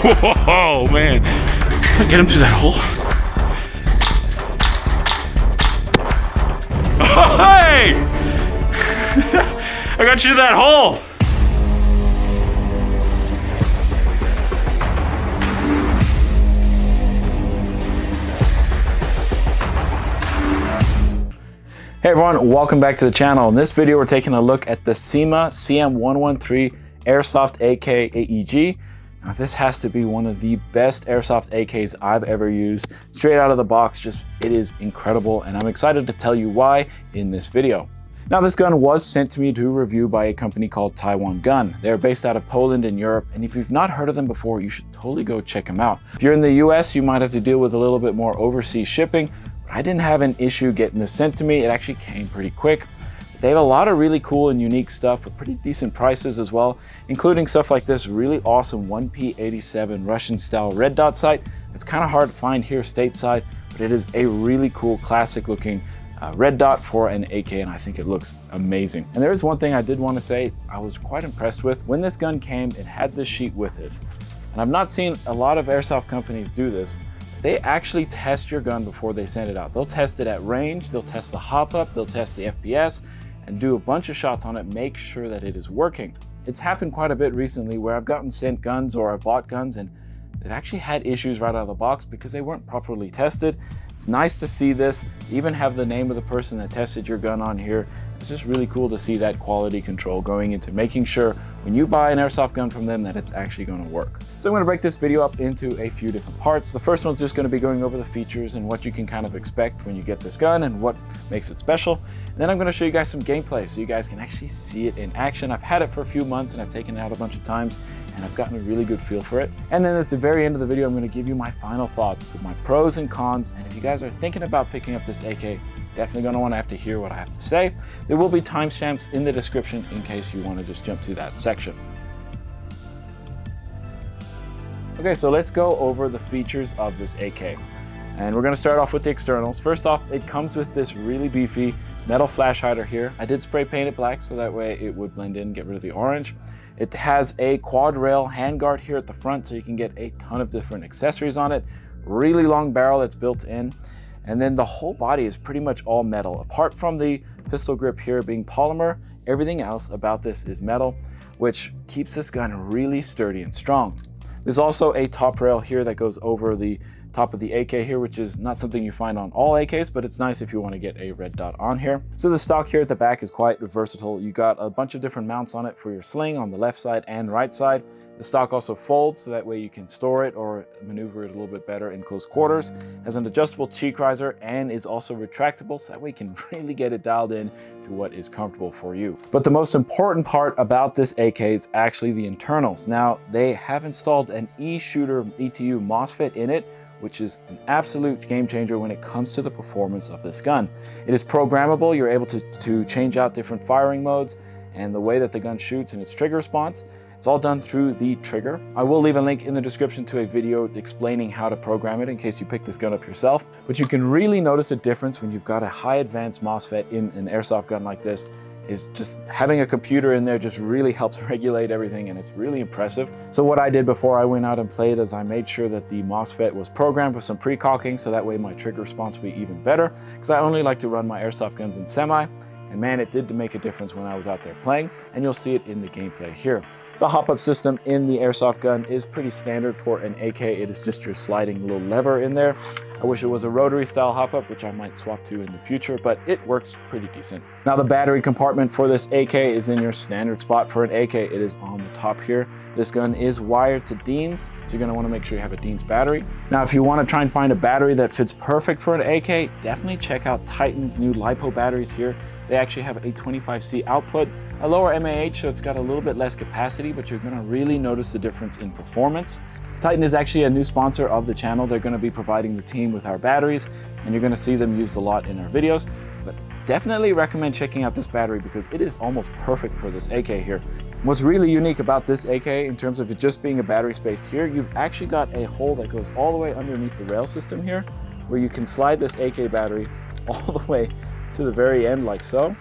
Whoa, man. Get him through that hole. Oh, hey! I got you to that hole. Hey everyone, welcome back to the channel. In this video, we're taking a look at the CYMA CM.113 Airsoft AK AEG. Now this has to be one of the best Airsoft AKs I've ever used. Straight out of the box, it is incredible, and I'm excited to tell you why in this video. Now this gun was sent to me to review by a company called Taiwan Gun. They're based out of Poland in Europe, and if you've not heard of them before, you should totally go check them out. If you're in the US, you might have to deal with a little bit more overseas shipping. I didn't have an issue getting this sent to me. It actually came pretty quick. They have a lot of really cool and unique stuff for pretty decent prices as well, including stuff like this really awesome 1P87 Russian style red dot sight. It's kind of hard to find here stateside, but it is a really cool classic looking red dot for an AK, and I think it looks amazing. And there is one thing I did want to say I was quite impressed with. When this gun came, it had this sheet with it. And I've not seen a lot of airsoft companies do this. They actually test your gun before they send it out. They'll test it at range, they'll test the hop up, they'll test the FPS, and do a bunch of shots on it, make sure that it is working. It's happened quite a bit recently where I've gotten sent guns or I've bought guns and they've actually had issues right out of the box because they weren't properly tested. It's nice to see this, even have the name of the person that tested your gun on here. It's just really cool to see that quality control going into making sure when you buy an airsoft gun from them that it's actually going to work. So I'm going to break this video up into a few different parts. The first one's just going to be going over the features and what you can kind of expect when you get this gun and what makes it special. And then I'm going to show you guys some gameplay so you guys can actually see it in action. I've had it for a few months and I've taken it out a bunch of times and I've gotten a really good feel for it. And then at the very end of the video, I'm going to give you my final thoughts, my pros and cons. And if you guys are thinking about picking up this AK, definitely going to want to have to hear what I have to say. There will be timestamps in the description in case you want to just jump to that section. Okay, so let's go over the features of this AK. And we're going to start off with the externals. First off, it comes with this really beefy metal flash hider here. I did spray paint it black so that way it would blend in, get rid of the orange. It has a quad rail handguard here at the front so you can get a ton of different accessories on it. Really long barrel that's built in. And then the whole body is pretty much all metal. Apart from the pistol grip here being polymer, everything else about this is metal, which keeps this gun really sturdy and strong. There's also a top rail here that goes over the top of the AK here, which is not something you find on all AKs, but it's nice if you want to get a red dot on here. So the stock here at the back is quite versatile. You got a bunch of different mounts on it for your sling on the left side and right side. The stock also folds so that way you can store it or maneuver it a little bit better in close quarters. Has an adjustable cheek riser and is also retractable so that way you can really get it dialed in to what is comfortable for you. But the most important part about this AK is actually the internals. Now they have installed an E-shooter ETU MOSFET in it, which is an absolute game changer when it comes to the performance of this gun. It is programmable. You're able to change out different firing modes and the way that the gun shoots and its trigger response. It's all done through the trigger. I will leave a link in the description to a video explaining how to program it in case you pick this gun up yourself. But you can really notice a difference when you've got a high advanced MOSFET in an airsoft gun like this. Is just having a computer in there just really helps regulate everything, and it's really impressive. So what I did before I went out and played is I made sure that the MOSFET was programmed with some pre-caulking so that way my trigger response will be even better, because I only like to run my airsoft guns in semi, and man, it did make a difference when I was out there playing, and you'll see it in the gameplay here. The hop-up system in the airsoft gun is pretty standard for an AK. It is just your sliding little lever in there. I wish it was a rotary style hop-up, which I might swap to in the future, but it works pretty decent. Now the battery compartment for this AK is in your standard spot for an AK. It is on the top here. This gun is wired to Dean's, so you're gonna wanna make sure you have a Dean's battery. Now if you wanna try and find a battery that fits perfect for an AK, definitely check out Titan's new LiPo batteries here. They actually have a 25C output, a lower MAH, so it's got a little bit less capacity, but you're gonna really notice the difference in performance. Titan is actually a new sponsor of the channel. They're gonna be providing the team with our batteries, and you're gonna see them used a lot in our videos. But definitely recommend checking out this battery because it is almost perfect for this AK here. What's really unique about this AK in terms of it just being a battery space here, you've actually got a hole that goes all the way underneath the rail system here, where you can slide this AK battery all the way to the very end like so.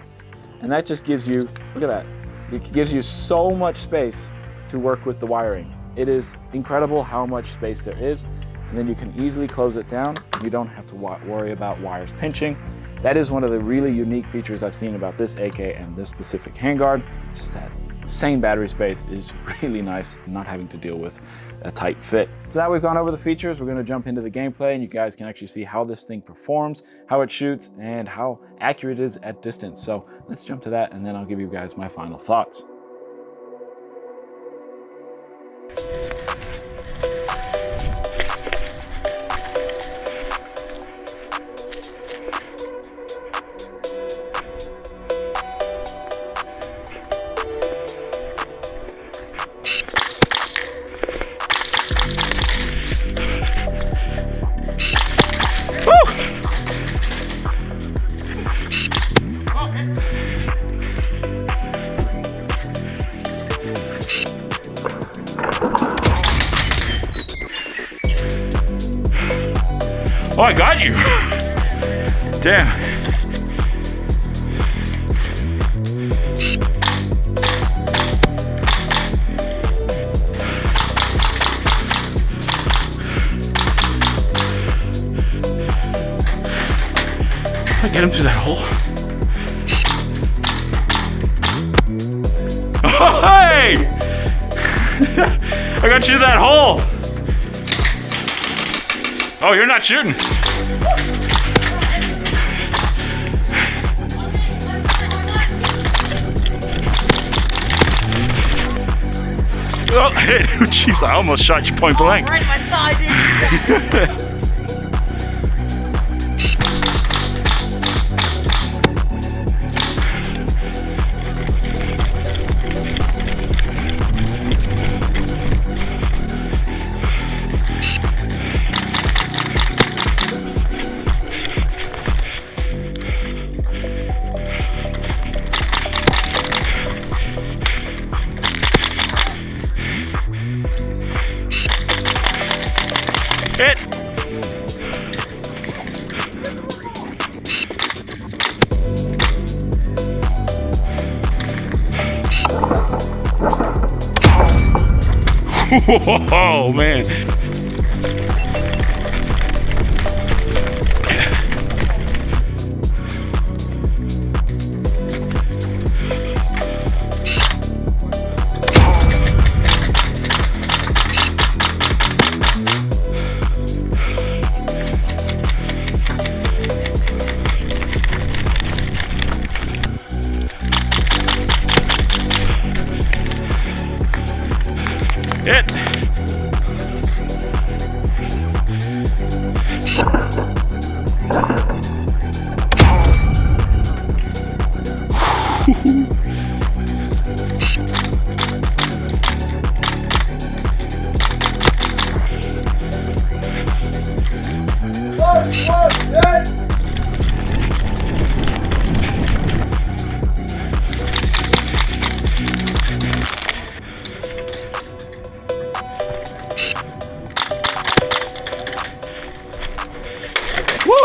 And that just gives you, look at that, it gives you so much space to work with the wiring. It is incredible how much space there is, and then you can easily close it down. You don't have to worry about wires pinching. That is one of the really unique features I've seen about this AK and this specific handguard. Just that insane battery space is really nice, not having to deal with a tight fit. So now we've gone over the features, we're gonna jump into the gameplay and you guys can actually see how this thing performs, how it shoots, and how accurate it is at distance. So let's jump to that and then I'll give you guys my final thoughts. Oh, I got you. Damn. I get him through that hole. Oh, hey! I got you through that hole. Oh, you're not shooting. Oh, jeez, I almost shot you point blank. Right my side, dude. Hit! Oh man. Hit! Woo!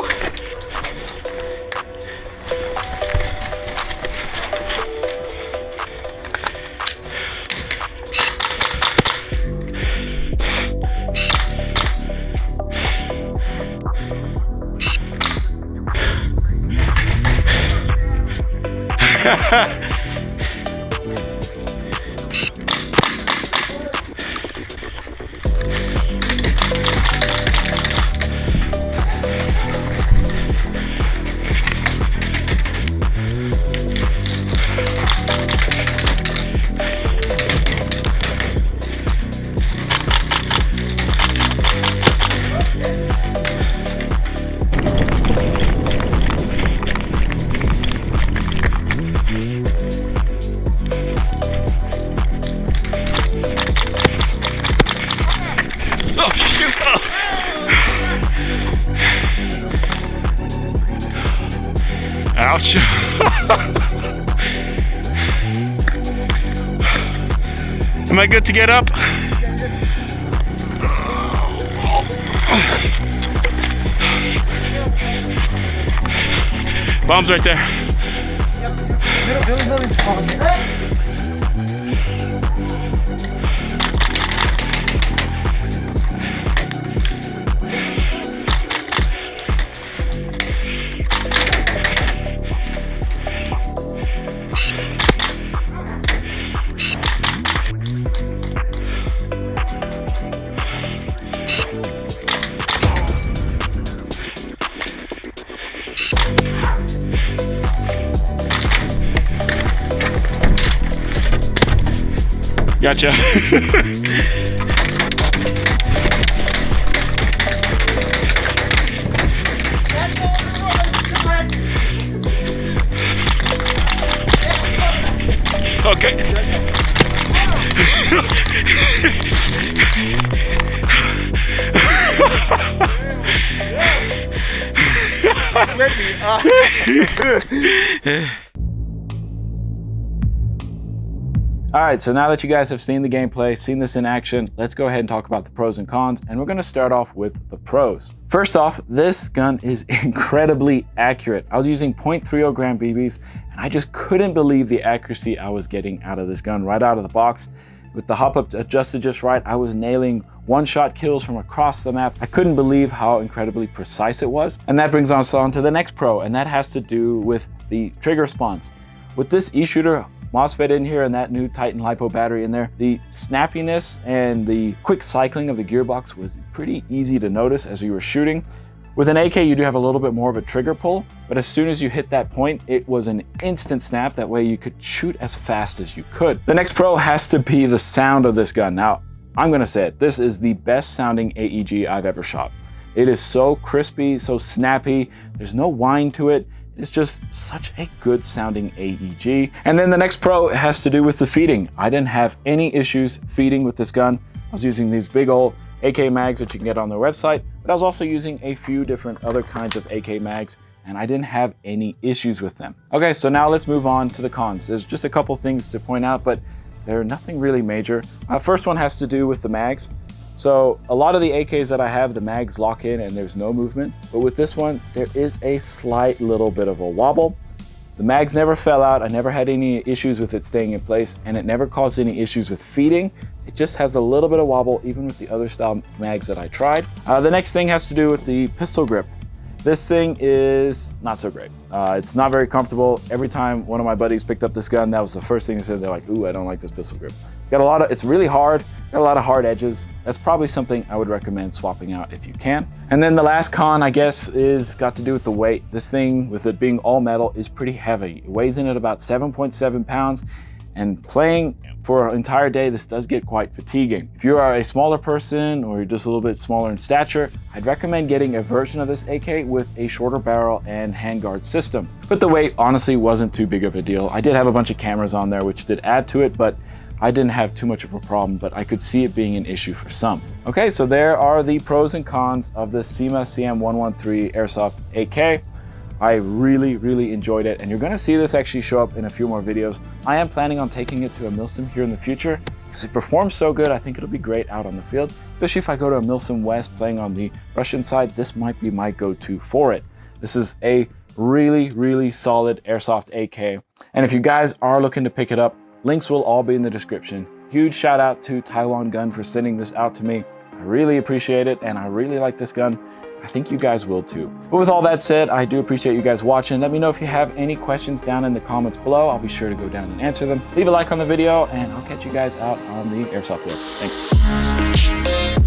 Oh, shoot! Oh. Ouch! Am I good to get up? Bomb's right there. Gotcha. Okay. All right, so now that you guys have seen the gameplay, seen this in action, let's go ahead and talk about the pros and cons, and we're gonna start off with the pros. First off, this gun is incredibly accurate. I was using 0.30 gram BBs, and I just couldn't believe the accuracy I was getting out of this gun right out of the box. With the hop up adjusted just right, I was nailing one-shot kills from across the map. I couldn't believe how incredibly precise it was. And that brings us on to the next pro, and that has to do with the trigger response. With this e-shooter MOSFET in here and that new Titan LiPo battery in there, the snappiness and the quick cycling of the gearbox was pretty easy to notice as you were shooting. With an AK, you do have a little bit more of a trigger pull, but as soon as you hit that point, it was an instant snap. That way you could shoot as fast as you could. The next pro has to be the sound of this gun. Now, I'm gonna say it, this is the best sounding AEG I've ever shot. It is so crispy, so snappy, there's no whine to it. It's just such a good sounding AEG. And then the next pro has to do with the feeding. I didn't have any issues feeding with this gun. I was using these big old AK mags that you can get on their website, but I was also using a few different other kinds of AK mags, and I didn't have any issues with them. Okay, so now let's move on to the cons. There's just a couple things to point out, but they're nothing really major. First one has to do with the mags. So a lot of the AKs that I have, the mags lock in and there's no movement. But with this one, there is a slight little bit of a wobble. The mags never fell out. I never had any issues with it staying in place, and it never caused any issues with feeding. It just has a little bit of wobble, even with the other style mags that I tried. The next thing has to do with the pistol grip. This thing is not so great. It's not very comfortable. Every time one of my buddies picked up this gun, that was the first thing they said. They're like, ooh, I don't like this pistol grip. It's really hard, got a lot of hard edges. That's probably something I would recommend swapping out if you can. And then the last con, I guess, is got to do with the weight. This thing, with it being all metal, is pretty heavy. It weighs in at about 7.7 pounds, and playing for an entire day, this does get quite fatiguing. If you are a smaller person or you're just a little bit smaller in stature, I'd recommend getting a version of this AK with a shorter barrel and handguard system. But the weight honestly wasn't too big of a deal. I did have a bunch of cameras on there which did add to it, but I didn't have too much of a problem, but I could see it being an issue for some. Okay, so there are the pros and cons of the CYMA CM.113 Airsoft AK. I really, really enjoyed it, and you're gonna see this actually show up in a few more videos. I am planning on taking it to a Milsim here in the future because it performs so good. I think it'll be great out on the field, especially if I go to a Milsim West playing on the Russian side. This might be my go-to for it. This is a really, really solid Airsoft AK. And if you guys are looking to pick it up, links will all be in the description. Huge shout out to Taiwan Gun for sending this out to me. I really appreciate it, and I really like this gun. I think you guys will too. But with all that said, I do appreciate you guys watching. Let me know if you have any questions down in the comments below. I'll be sure to go down and answer them. Leave a like on the video, and I'll catch you guys out on the Airsoft field. Thanks.